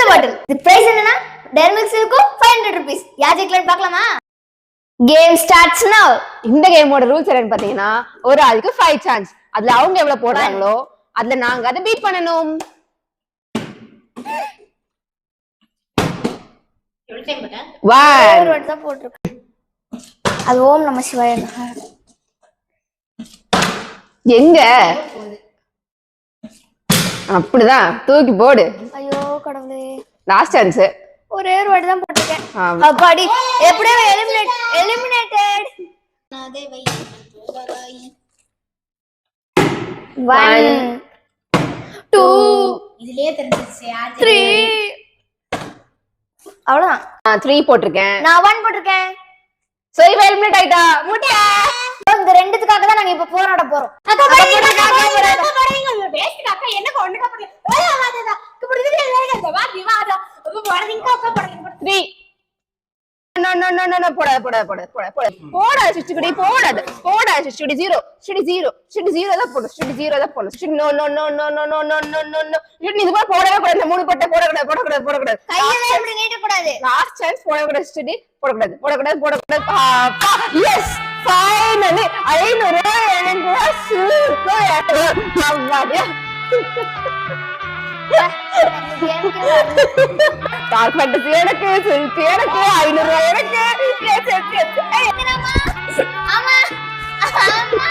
பாட்டில். இது பிரைஸ் என்னன்னா டெர்மிக்ஸ் இருக்கும் 500 rupees. யார் ஜெயிக்கலாம்னு பார்க்கலாமா? கேம் ஸ்டார்ட்ஸ் நவ. இந்த கேமோட ரூல்ஸ் என்னன்னு பாத்தீங்கன்னா ஒரு ஆளுக்கு 5 சான்ஸ். அதுல அவங்க எவ்வளவு போடுறாங்களோ அதுல நாங்க அதை பீட் பண்ணணும். எவ்வளவு டைம் போட்டா? ஒரு வேர்ட் தான் போட்டுருக்கேன். அது ஓம் நம சிவாய. எங்க அப்படிதான் தூக்கி போடு. ஐயோ கடவுளே. Last chance. ஒரே ஒரு வாட்டி தான் போட்டுருக்கேன். அப்பாடி எப்படியோ எலிமினேட்டட். நாதே வை பபாய். 1 2 இதுலயே தெரிஞ்சிருச்சு. 3 அவ்வளவுதான். 3 போட்டிருக்கேன். நான் 1 போட்டிருக்கேன். சோ இவ எலிமினேட் ஆயிட்டா. முட்டியா. இந்த ரெண்டுத்துக்காக தான் நாங்க இப்ப போராட போறோம். அக்கா போறீங்க பேஸ்ட் அக்கா என்ன கொண்டுக்க போறீங்க? ஓயா வாடா. இப்படி இதுல வா விவாதம். அப்ப போறீங்க அக்கா போறீங்க. 3 நோ நோ நோ நோ போடா சிச்சுடி போடாத. போடா சிச்சுடி 0 சிச்சுடி 0 தான் போடு. சிச்சுடி 0 தான் போடு. சிச்சுடி no no no no no no no no no no. இது மாதிரி போடவே கூடாது. இந்த 3 பட்டை போடக்கூடாது. கையில இப்படி நீட்ட கூடாது. லாஸ்ட் சான்ஸ் போடக்கூடாது சிச்சுடி. போடக்கூடாது. எஸ் ஃபைனலி 500 எனக்கு சூப்பர். நம்பாடியா. டார்க் ஃபேண்டஸி எனக்கு, சில்க் எனக்கு, 500 எனக்கு. ஆமா ஆமா.